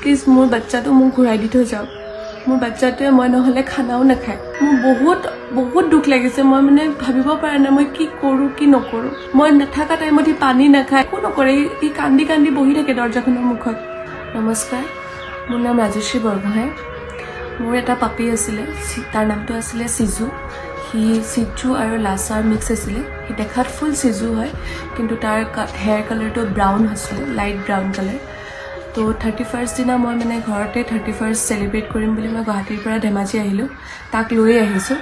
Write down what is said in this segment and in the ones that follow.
Please মোৰ বাচ্চাটো মোক ঘূৰাই দি থৈ যাওক মোৰ বাচ্চাটোৱে মই নহ'লে খানাও নাখায় মোৰ বহুত দুখ লাগিছে মই মানে ভাবিব পৰা নাই মই কি কৰোঁ কি নকৰোঁ মই নাথাকা টাইমত ই পানী নাখায় একো নকৰে ই কান্দি কান্দি বহি থাকে দৰ্জাখনৰ মুখত নমস্কাৰ মোৰ নাম ৰাজশ্ৰী বৰগোহাঁই মোৰ এটা পাপি আছিলে তাৰ নামটো আছিলে সিজু হি সিজু আৰু লাছাৰ মিক্স আছিলে হি দেখাত ফুল সিজু হয় কিন্তু তাৰ হেয়াৰ কালাৰটো ব্ৰাউন হৈছিলে লাইট ব্ৰাউন কালাৰ তো 31st দিনা মই মানে ঘৰতে 31st সেলিব্ৰেট কৰিম বুলি মই গুৱাহাটীৰ পৰা ধেমাজি আহিলোঁ তাক লৈ আহিছোঁ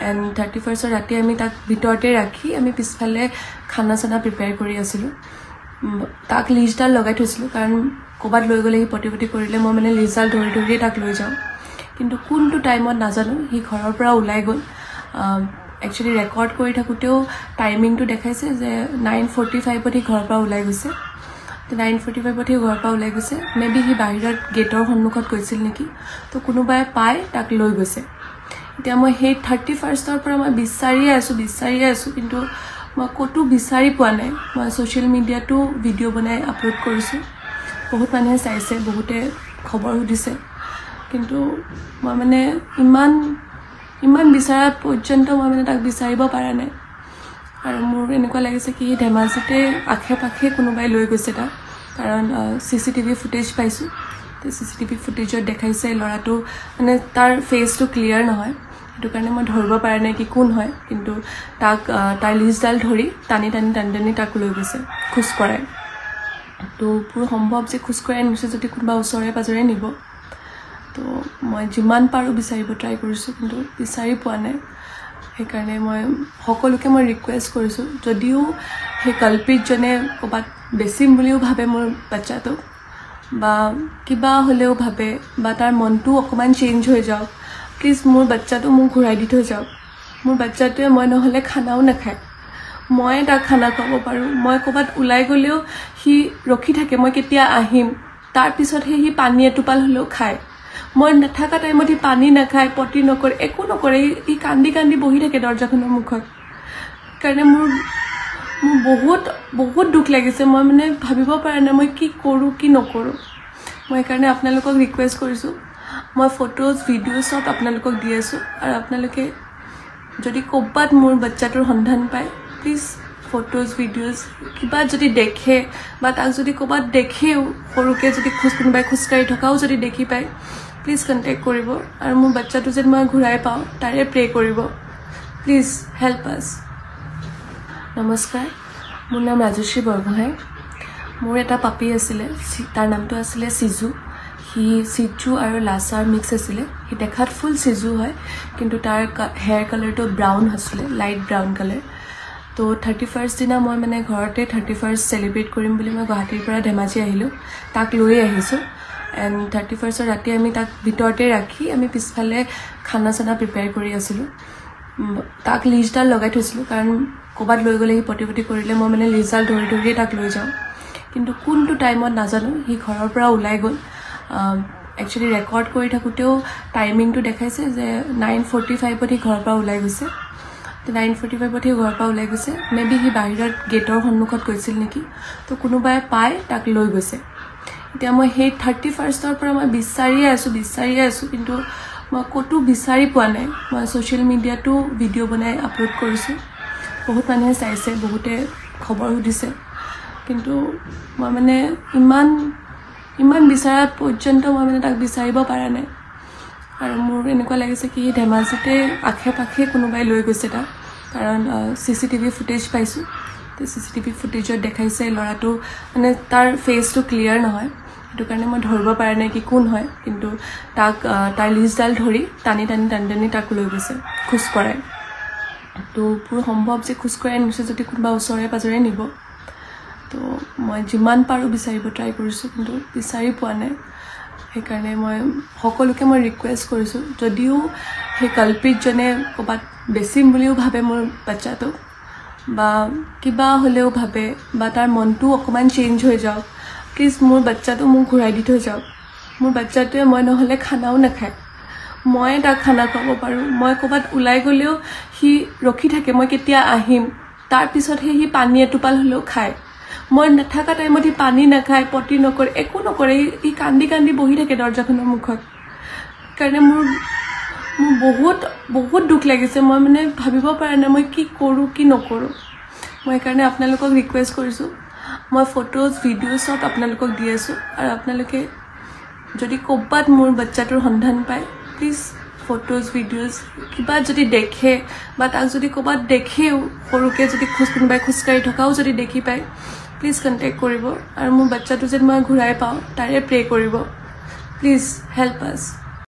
এণ্ড 31st ৰাতি আমি তাক ভিতৰতে ৰাখি আমি পিছফালে খানা চানা প্ৰিপেয়াৰ কৰি আছিলোঁ তাক লিজডাল লগাই থৈছিলোঁ কাৰণ ক'ৰবাত লৈ গ'লে সি পটি কৰিলে মই মানে লিজডাল ধৰি তাক লৈ যাওঁ কিন্তু কোনটো টাইমত নাজানো সি ঘৰৰ পৰা ওলাই গ'ল একচুৱেলি ৰেকৰ্ড কৰি থাকোঁতেও টাইমিংটো দেখাইছে যে 9:45ত সি ঘৰৰ পৰা ওলাই গৈছে 9:45ত সি ঘৰৰ পৰা ওলাই গৈছে মেবি সি বাহিৰত গেটৰ সন্মুখত গৈছিল নেকি তো কোনোবাই পাই তাক লৈ গৈছে এতিয়া মই সেই 31ষ্টৰ পৰা মই বিচাৰিয়ে আছোঁ কিন্তু মই ক'তো বিচাৰি পোৱা নাই মই ছ'চিয়েল মিডিয়াতো ভিডিঅ' বনাই আপলোড কৰিছোঁ বহুত মানুহে চাইছে বহুতে খবৰ সুধিছে কিন্তু মই মানে ইমান বিচৰা পৰ্যন্ত মই মানে তাক বিচাৰিব পৰা নাই আৰু মোৰ এনেকুৱা লাগিছে কি ধেমাজিতে আশে পাশে কোনোবাই লৈ গৈছে তাক কাৰণ CCTV ফুটেজ পাইছোঁ তো CCTV ফুটেজত দেখাইছে ল'ৰাটো মানে তাৰ ফেচটো ক্লিয়াৰ নহয় সেইটো কাৰণে মই ধৰিব পৰা নাই কি কোন হয় কিন্তু তাক তাৰ লিজডাল ধৰি টানি তাক লৈ গৈছে খোজ কৰাই তো পুৰো সম্ভৱ যে খোজ কৰাই নিছে যদি কোনোবা ওচৰে পাজৰে নিব তো মই যিমান পাৰোঁ বিচাৰিব ট্ৰাই কৰিছোঁ কিন্তু বিচাৰি পোৱা নাই সেইকাৰণে মই সকলোকে মই ৰিকুৱেষ্ট কৰিছোঁ যদিও সেই কালপিতজনে ক'ৰবাত বেচিম বুলিও ভাবে মোৰ বাচ্চাটোক বা কিবা হ'লেও ভাবে বা তাৰ মনটো অকণমান চেঞ্জ হৈ যাওক প্লিজ মোৰ বাচ্চাটো মোক ঘূৰাই দি থৈ যাওক মোৰ বাচ্চাটোৱে মই নহ'লে খানাও নাখায় মই তাক খানা খুৱাব পাৰোঁ মই ক'ৰবাত ওলাই গ'লেও সি ৰখি থাকে মই কেতিয়া আহিম তাৰপিছতহে সি পানী এটোপাল হ'লেও খায় মই নাথাকা টাইমত সি পানী নাখায় পটি নকৰে একো নকৰে ই কান্দি কান্দি বহি থাকে দৰ্জাখনৰ মুখত কাৰণে মোৰ বহুত দুখ লাগিছে মই মানে ভাবিব পৰা নাই মই কি কৰোঁ কি নকৰোঁ মই সেইকাৰণে আপোনালোকক ৰিকুৱেষ্ট কৰিছোঁ মই ফটোজ ভিডিঅ' চব আপোনালোকক দি আছোঁ আৰু আপোনালোকে যদি ক'ৰবাত মোৰ বাচ্চাটোৰ সন্ধান পায় প্লিজ ফটোজ ভিডিঅ'জ কিবা যদি দেখে বা তাক যদি ক'ৰবাত দেখেও সৰুকৈ যদি কোনোবাই খোজকাঢ়ি থকাও যদি দেখি পায় প্লিজ কণ্টেক্ট কৰিব আৰু মোৰ বাচ্চাটো যেন মই ঘূৰাই পাওঁ তাৰে প্ৰে কৰিব প্লিজ হেল্প আছ নমস্কাৰ মোৰ নাম ৰাজশ্ৰী বৰগোহাঁই মোৰ এটা পাপি আছিলে তাৰ নামটো আছিলে সিজু হি সিজু আৰু লাছাৰ মিক্স আছিলে হি দেখাত ফুল সিজু হয় কিন্তু তাৰ হেয়াৰ কালাৰটো ব্ৰাউন হৈছিলে লাইট ব্ৰাউন কালাৰ তো 31st দিনা মই মানে ঘৰতে 31st সেলিব্ৰেট কৰিম বুলি মই গুৱাহাটীৰ পৰা ধেমাজি আহিলোঁ তাক লৈ আহিছোঁ এণ্ড 31st ৰাতি আমি তাক ভিতৰতে ৰাখি আমি পিছফালে খানা চানা প্ৰিপেয়াৰ কৰি আছিলোঁ তাক লিজডাল লগাই থৈছিলোঁ কাৰণ ক'ৰবাত লৈ গ'লে সি পটি কৰিলে মই মানে লিজডাল ধৰি তাক লৈ যাওঁ কিন্তু কোনটো টাইমত নাজানো সি ঘৰৰ পৰা ওলাই গ'ল একচুৱেলি ৰেকৰ্ড কৰি থাকোঁতেও টাইমিংটো দেখাইছে যে 9:45ত সি ঘৰৰ পৰা ওলাই গৈছে 9:45ত সি ঘৰৰ পৰা ওলাই গৈছে মেবি সি বাহিৰত গেটৰ সন্মুখত গৈছিল নেকি তো কোনোবাই পাই তাক লৈ গৈছে এতিয়া মই সেই 31ষ্টৰ পৰা মই বিচাৰিয়ে আছোঁ কিন্তু মই ক'তো বিচাৰি পোৱা নাই মই ছ'চিয়েল মিডিয়াতো ভিডিঅ' বনাই আপলোড কৰিছোঁ বহুত মানুহে চাইছে বহুতে খবৰ সুধিছে কিন্তু মই মানে ইমান বিচৰা পৰ্যন্ত মই মানে তাক বিচাৰিব পৰা নাই আৰু মোৰ এনেকুৱা লাগিছে কি ধেমাজিতে আশে পাশে কোনোবাই লৈ গৈছে তাক কাৰণ CCTV ফুটেজ পাইছোঁ তো CCTV ফুটেজত দেখাইছে ল'ৰাটো মানে তাৰ ফেচটো ক্লিয়াৰ নহয় সেইটো কাৰণে মই ধৰিব পৰা নাই কি কোন হয় কিন্তু তাক তাৰ লিজডাল ধৰি টানি তাক লৈ গৈছে খোজ কৰাই তো পুৰো সম্ভৱ যে খোজ কৰাই নিছে যদি কোনোবা ওচৰে পাজৰে নিব তো মই যিমান পাৰোঁ বিচাৰিব ট্ৰাই কৰিছোঁ কিন্তু বিচাৰি পোৱা নাই সেইকাৰণে মই সকলোকে মই ৰিকুৱেষ্ট কৰিছোঁ যদিও সেই কালপিতজনে ক'ৰবাত বেচিম বুলিও ভাবে মোৰ বাচ্চাটোক বা কিবা হ'লেও ভাবে বা তাৰ মনটো অকণমান চেঞ্জ হৈ যাওক প্লিজ মোৰ বাচ্চাটো মোক ঘূৰাই দি থৈ যাওক মোৰ বাচ্চাটোৱে মই নহ'লে খানাও নাখায় মই তাক খানা খুৱাব পাৰোঁ মই ক'ৰবাত ওলাই গ'লেও সি ৰখি থাকে মই কেতিয়া আহিম তাৰপিছতহে সি পানী এটোপাল হ'লেও খায় মই নাথাকা টাইমত সি পানী নাখায়, পটি নকৰে, একো নকৰে। সি কান্দি কান্দি বহি থাকে দৰ্জাখনৰ মুখত। কাৰণে মোৰ বহুত বহুত দুখ লাগিছে। মই মানে ভাবিব পৰা নাই মই কি কৰোঁ কি নকৰোঁ। মই সেইকাৰণে আপোনালোকক ৰিকুৱেষ্ট কৰিছোঁ, মই ফটোজ ভিডিঅ' চব আপোনালোকক দি আছোঁ। আৰু আপোনালোকে যদি ক'ৰবাত মোৰ বাচ্চাটোৰ সন্ধান পায়, প্লিজ ফটোজ ভিডিঅ'জ কিবা যদি দেখে বা তাক যদি ক'ৰবাত দেখেও, সৰুকৈ যদি কোনোবাই খোজকাঢ়ি থকাও যদি দেখি পায়, প্লিজ কণ্টেক্ট কৰিব। আৰু মোৰ বাচ্চাটো যেন মই ঘূৰাই পাওঁ তাৰে প্ৰে কৰিব। প্লিজ হেল্প আছ।